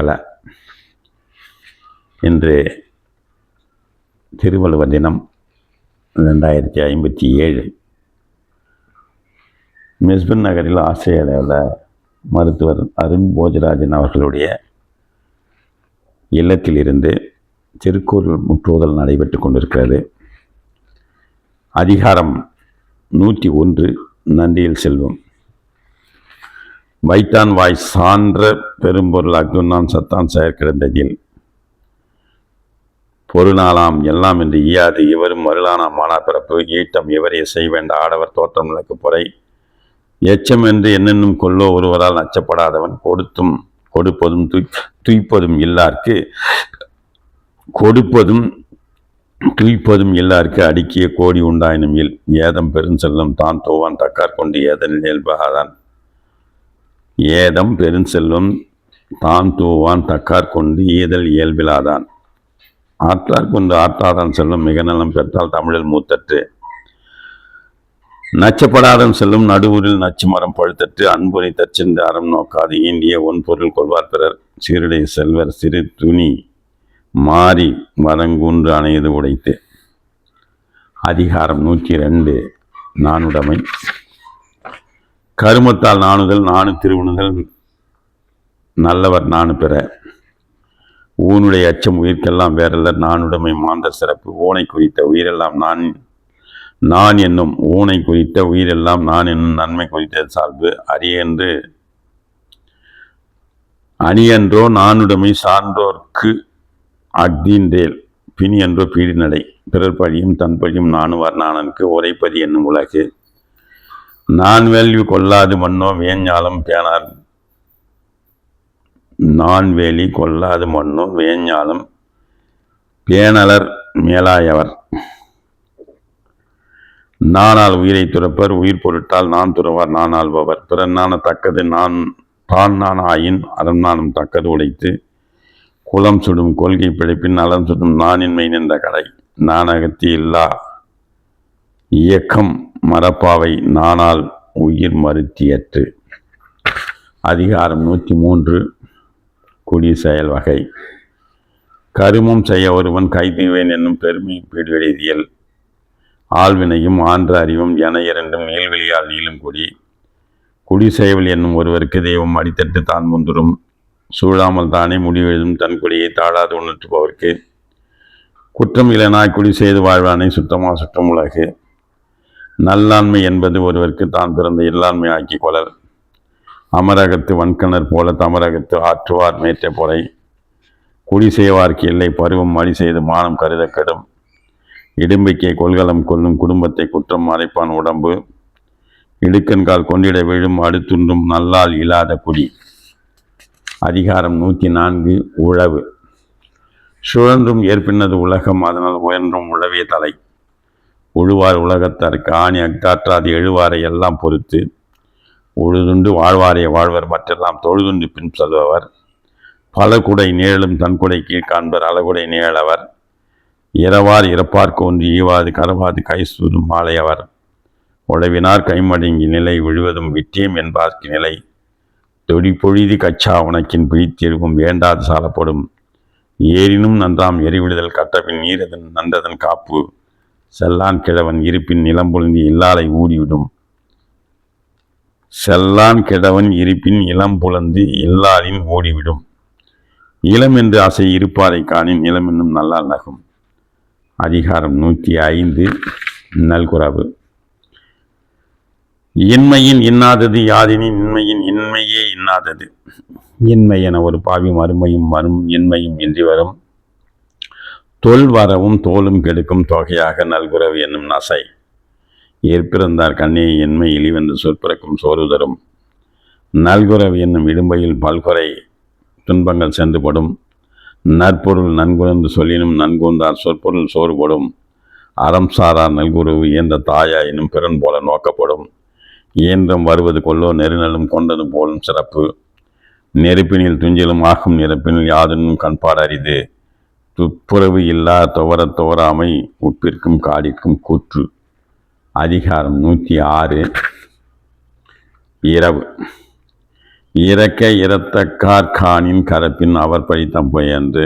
மங்கள. இன்று திருவள்ளுவர் தினம் 2057. மெல்பர்ன் நகரில் ஆஸ்திரேலியாவில் மருத்துவர் அருண் போஜராஜன் அவர்களுடைய இல்லத்திலிருந்து திருக்குறள் முற்றுதல் நடைபெற்று கொண்டிருக்கிறது. அதிகாரம் 101 நன்றியில் செல்வம். வைத்தான் வாய் சான்ற பெரும்பொருள் அஃதுண்ணான் சத்தான் செயற்கிடந்ததில் பொருளாலாம் எல்லாம் என்று ஈயாது இவரும் மருளானாம் மானா பிறப்பு ஈட்டம் இவரே செய்வேண்ட ஆடவர் தோற்றம் விளக்கு பொறை எச்சம் என்று என்னென்னும் கொல்லோ ஒருவரால் நச்சப்படாதவன் கொடுப்பதும் துய்ப்பதும் இல்லார்க்கு அடுக்கிய கோடி உண்டாயினும் இல் ஏதம் பெருஞ்செல்லம் தான் தோவான் தக்கார் கொண்டு ஏதனில் இயல்பாதான். ஏதம் பெருஞ்செல்வம் தான் தூவான் தக்கார் கொண்டு ஈதல் இயல்பிலாதான். ஆற்றார் கொண்டு ஆற்றாதான் செல்லும் மிக நலம் பெற்றால் தமிழில் மூத்தற்று. நச்சப்படாதன் செல்லும் நடுவூரில் நச்சு மரம் பழுத்தற்று. அன்புரை தச்சென்று அறம் நோக்காது ஈண்டிய ஒன்பொருள் கொள்வார் பிறர் சீருடை செல்வர் சிறு துணி மாறி வரங்கூன்று அணையது உடைத்து. அதிகாரம் 102 நாணுடைமை. கருமத்தால் நாணுதல் நாணு திருவுணுதல் நல்லவர் நாணு பெற. ஊனுடைய அச்சம் உயிர்க்கெல்லாம் வேறல்லர் நாணுடைமை மாந்தர் சிறப்பு. ஊனை குறித்த உயிரெல்லாம் நான் என்னும் ஊனை குறித்த உயிரெல்லாம் நான் என்னும் நன்மை குறித்த சார்பு அணியன்றோ நாணுடைமை சான்றோர்க்கு அக்தீன்றேல் பிணி என்றோ பீடி நடை. பிறர் பழியும் தன் பழியும் நாணுவார் நாணனுக்கு உரைப்பதி என்னும் உலகு. நான் வேள்வி கொள்ளாது மண்ணோ வேஞ்ஞாலம் பேணார். நான் வேலி கொள்ளாது மண்ணோ வேஞ்ஞாலம் பேணலர் மேலாயவர். நானால் உயிரை துறப்பர் உயிர் பொருட்டால் நான் துறவார் நான் ஆள்பவர். பிறர் நாண தக்கது தான் நான் ஆயின் அறம் நானும் தக்கது உடைத்து. குலம் சுடும் கொள்கை பிழைப்பின் நலம் சுடும் நானின்மை நின்ற கடை. நாணகத்தி இல்லா இயக்கம் மரப்பாவை நானால் உயிர் மறுத்தியற்று. அதிகாரம் 103 குடி செயல் வகை. கருமம் செய்ய ஒருவன் கைதுவேன் என்னும் பெருமை பீடுவெளியல். ஆழ்வினையும் ஆன்ற அறிவும் என இரண்டும் நீள்வெளியால் நீளும் குடி செயல் என்னும் ஒருவருக்கு தெய்வம் அடித்தட்டு தான் முந்துரும். சூழாமல் தானே முடிவெழுதும் தன் குடியை தாழாது உணர்த்துபவர்க்கு குற்றம் இளனாய் குடி செய்து வாழ்வானை சுற்றம் உலகு. நல்லாண்மை என்பது ஒருவருக்கு தான் பிறந்த இல்லாண்மை ஆக்கி கொள்ளல். அமரகத்து வன்கணர் போல தமரகத்து ஆற்றுவார் மேற்ற பொறை. குடி செய்வார்க்கு இல்லை பருவம் மடி செய்து மானம் கருத கெடும். இடும்பைக்கை கொள்கலம் கொள்ளும் குடும்பத்தை குற்றம் மறைப்பான் உடம்பு. இடுக்கண்கால் கொண்டிட விழும் அடுத்துன்றும் நல்லால் இல்லாத குடி. அதிகாரம் 104 உழவு. சுழன்றும் ஏற்பின்னது உலகம் அதனால் உயர்ந்தும் உழவே தலை. உழுவார் உலகத்தாருக்கு ஆணி அக்தாற்றாது எழுவாரை எல்லாம் பொறுத்து. உழுதுண்டு வாழ்வாரே வாழ்வர் மற்றெல்லாம் தொழுதுண்டு பின் செல்பவர். பல குடை நிழலும் தன்குடை கீழ் காண்பர் அழகுடை நிழலவர். இரவார் இறப்பார்க்கு ஒன்று ஈவாது கரவாது கைசூதும் மாலையவர். உழவினார் கைமடங்கி நிலை விழுவதும் விட்டியம் என்பார்க்கு நிலை. தொடி பொழிதி கச்சா உனக்கின் பிழித்தெழுவும் வேண்டாது சாலப்படும். ஏறினும் நன்றாம் எரிவிடுதல் கட்டபின் நீரதன் நன்றதன் காப்பு. செல்லான் கிழவன் இருப்பின் நிலம்பொழுந்தி இல்லாலை ஊடிவிடும். செல்லான் கிழவன் இருப்பின் இளம்புலந்து இல்லாலின் ஓடிவிடும். இளம் என்று ஆசை இருப்பாரை காணின் நிலம் என்னும் நல்லால் நகும். அதிகாரம் 105 நல்குறவு. இன்மையின் இன்னாதது யாதினின் இன்மையின் இன்மையே இன்னாதது. இன்மை என ஒரு பாவி மறுமையும் இன்மையும் இன்றி வரும். தொல் வரவும் தோலும் கெடுக்கும் தொகையாக நல்குறவு என்னும் நசை. ஏற்பிறந்தார் கண்ணே இன்மை இழிவென்று சொற்பிறக்கும் சோறு தரும். நல்குறவு என்னும் இடும்பையில் பல்குறை துன்பங்கள் சென்றுபடும். நற்பொருள் நன்குணர்ந்து சொல்லினும் நன்குந்தார் சொற்பொருள் சோறுபடும். அறம் சாரார் நல்குறவு இயன்ற தாயா எனும் பிறன் போல நோக்கப்படும். இயன்றம் வருவது கொள்ளோ நெருநலும் கொண்டது போலும் சிறப்பு. நெருப்பினில் துஞ்சிலும் ஆகும் நிரப்பினில் யாதனும் கண்பாடு அரிது. துப்புரவு இல்லா துவராமை உட்பிற்கும் காடிற்கும் கூற்று. அதிகாரம் 106 இரவு. இறக்க இரத்தக்கார் காணின் கரப்பின் அவர் பழித்தம் பொய்யன்று.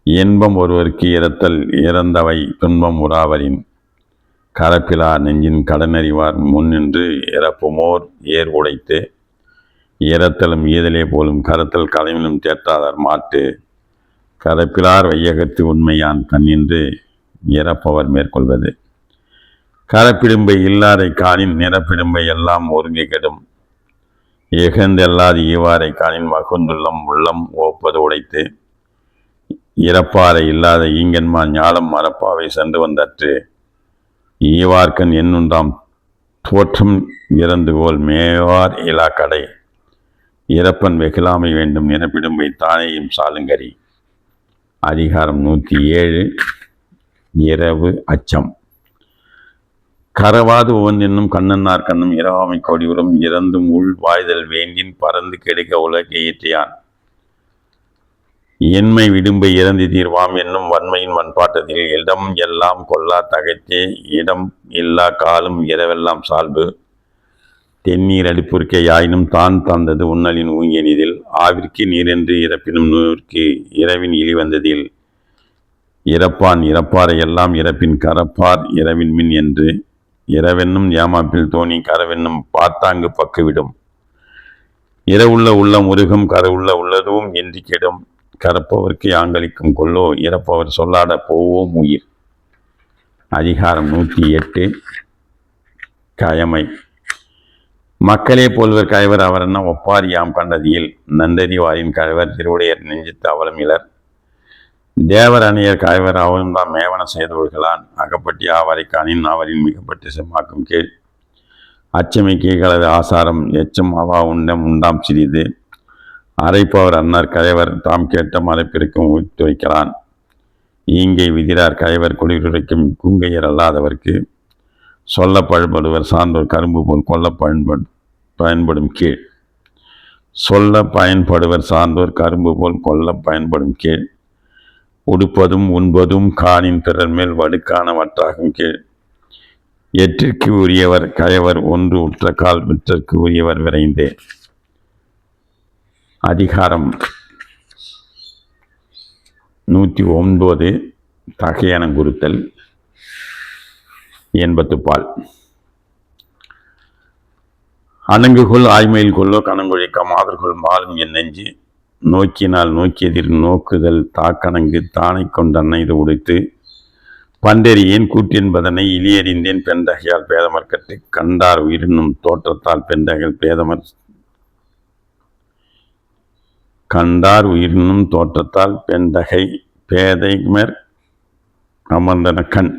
இன்பம் ஒருவருக்கு இரத்தல் இறந்தவை துன்பம் உறாவரின். கரப்பிலார் நெஞ்சின் கடனறிவார் முன்னின்று இறப்புமோர் ஏர் உடைத்து. இறத்தலும் ஈதலே போலும் கரத்தல் கலைவிலும் தேற்றாதார் மாட்டு. கரப்பிலார் வையகத்து உண்மையான் கண்ணின்று இறப்பவர் மேற்கொள்வது. கரப்பிடும்பை இல்லாரை காணின் நிறப்பிடும்பை எல்லாம் ஒருங்கி கெடும். இகந்தெல்லாது ஈவாரை காணின் மகுந்துள்ளம் உள்ளம் ஓப்பது உடைத்து. இறப்பாரை இல்லாத ஈங்கன்மான் ஞாலம் மரப்பாவை சென்று வந்தற்று. ஈவார்க்கன் என்னுண்டாம் தோற்றம் இறந்துகோல் மேவார் இலாக்கடை. இறப்பன் வெகுலாமை வேண்டும் நிரப்பிடும்பை தானேயும் சாலுங்கரி. அதிகாரம் 107. இரவு அச்சம். கரவாது ஒவ்வொன்றும் கண்ணன்னார் கண்ணும் இரவாமை கொடியுறும். இறந்தும் உள் வாய்தல் வேண்டின் பறந்து கெடுக்க உலகை ஈற்றியான். என்மை விடும்பை இறந்து தீர்வாம் என்னும் வன்மையின் வன்பாட்டத்தில் இடம் எல்லாம் கொல்லா தகைத்தே இடம் இல்லா காலும் இரவெல்லாம் சால்பு. தென்னீர் அடுப்புற்கே யாயினும் தான் தந்தது உன்னலின் ஊங்கியனிதில். ஆவிற்கு நீரென்று இறப்பினும் நூற்கு இரவின் இழி வந்ததில். இறப்பான் இறப்பாரை எல்லாம் இறப்பின் கரப்பார் இரவின் மின் என்று. இரவென்னும் ஏமாப்பில் தோணி கரவென்னும் பாத்தாங்கு பக்குவிடும். இரவுள்ள உள்ளம் உருகும் கரவுள்ள உள்ளதும் என்று கெடும். கரப்பவர்க்கு யாங்களிக்கும் கொல்லோ இறப்பவர் சொல்லாட போவோம் உயிர். அதிகாரம் 108. கயமை. மக்களே போல்வர் கயவர் அவரென்ன ஒப்பார் யாம் கண்டதியில். நந்ததிவாரின் கயவர் திருவுடையர் நெஞ்சித்து அவலம் இலர். தேவர் அணியர் கயவர் அவரும் தான் மேவன செய்தவர்களான். அகப்பட்டி ஆவரை காணின் அவரின் மிகப்பட்டு செம்மாக்கும் கீழ். அச்சமை கீழ்களது ஆசாரம் எச்சம் அவா உண்டம் உண்டாம் சிறிது. அரைப்பவர் அன்னார் கயவர் தாம் கேட்ட மறைப்பிற்கும் உயிர்த்துரைக்கிறான். ஈங்கை விதிரார் கயவர் குளிருரைக்கும் குங்கையர் அல்லாதவர்க்கு. சொல்ல பழப்படுவர் சான்றோர் கரும்பு போல் கொல்ல பயன்படும் கீழ். சொல்ல பயன்படுவர் சான்றோர் கரும்பு போல் கொல்ல பயன்படும் கீழ். உடுப்பதும் உண்பதும் காணின் பிறர் மேல் வடுக்கானவற்றாகும் கீழ். எற்றிற்கு உரியவர் கயவர் ஒன்று உற்ற கால் விற்றற்கு உரியவர் விரைந்தே. அதிகாரம் 109. தகையன குறுத்தல். என்பத்துப்பால். அணங்குகொள் ஆய்மையில் கொள்ளோ கணங்குழிக்க மாதர்கொள் மாலும் என் நெஞ்சு. நோக்கினால் நோக்கியதில் நோக்குதல் தாக்கணங்கு தானை கொண்டன்னைது உடைத்து. பண்டெறியேன் கூற்றென்பதனை இலியறிந்தேன் பெண்டகையால் பேதமர் கட்டு. கண்டார் உயிரினும் தோற்றத்தால் பெண்டகள் பேதமர் கண்டார் உயிரினும் தோற்றத்தால் பெண்டகை பேதைமர் அமர்ந்தன கண்.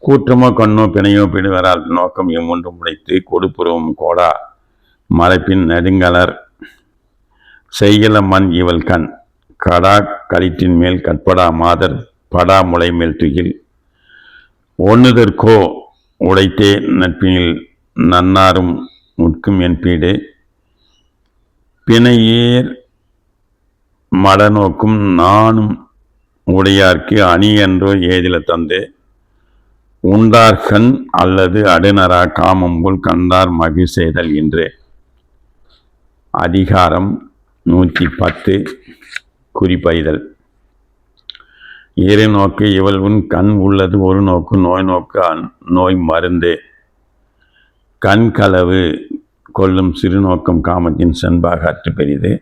கூற்றமோ கண்ணோ பிணையோ பிடுவரால் நோக்கம் எம்மொன்றும் உடைத்து. கொடுப்புறவும் கோடா மலைப்பின் நெடுங்கலர் செய்யல மண் இவள் கண். கடா களிற்றின் மேல் கற்படா மாதர் படா முளை மேல் துகில். ஒன்னுதற்கோ உடைத்தே நட்பினில் நன்னாரும் உட்கும் என்பீடு. பிணையேர் மடநோக்கும் நானும் உடையார்க்கு அணி என்றோ ஏதில தந்து. உண்டார்கண் அல்லது அடுநரா காமம்போல் கண்டார் மகிழ் செய்தல் என்று. அதிகாரம் 110. குறிப்பறிதல். இரு நோக்கு இவள் உன் கண் உள்ளது ஒரு நோக்கு நோய் நோக்கு நோய் மருந்து. கண் களவு கொள்ளும் சிறு நோக்கம் காமத்தின் சென்பாக அற்று பெரிது.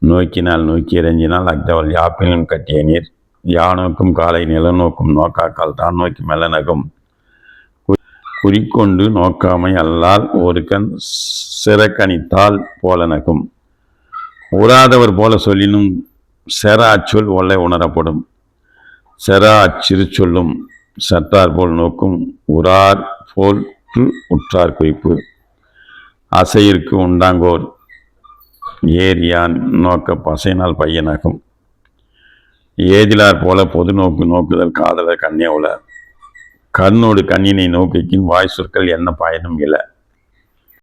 நோக்கினால் நோக்கி இறங்கினால் அக்தவள் யாப்பிலும் கட்டிய நீர். யானோக்கும் காலை நிலநோக்கும் நோக்காக்கால் தான் நோக்கி மெல்லனகும். குறிக்கொண்டு நோக்காமை அல்லால் ஒரு கண் சிறக்கணித்தால் போலனகும். உறாதவர் போல சொல்லினும் செர அச்சொல் ஒல்லை உணரப்படும். செர அச்சிறு சொல்லும் சற்றார் போல் நோக்கும். உறார் போல் உற்றார் குறிப்பு. அசையிற்கு உண்டாங்கோர் ஏரியான் நோக்க பசைனால் பையனாகும். ஏதிலார் போல பொது நோக்கு நோக்குதல் காதலர் கண்ணே உள. கண்ணோடு கண்ணினை நோக்கின் வாய் சொற்கள் என்ன பயனும் இல்லை.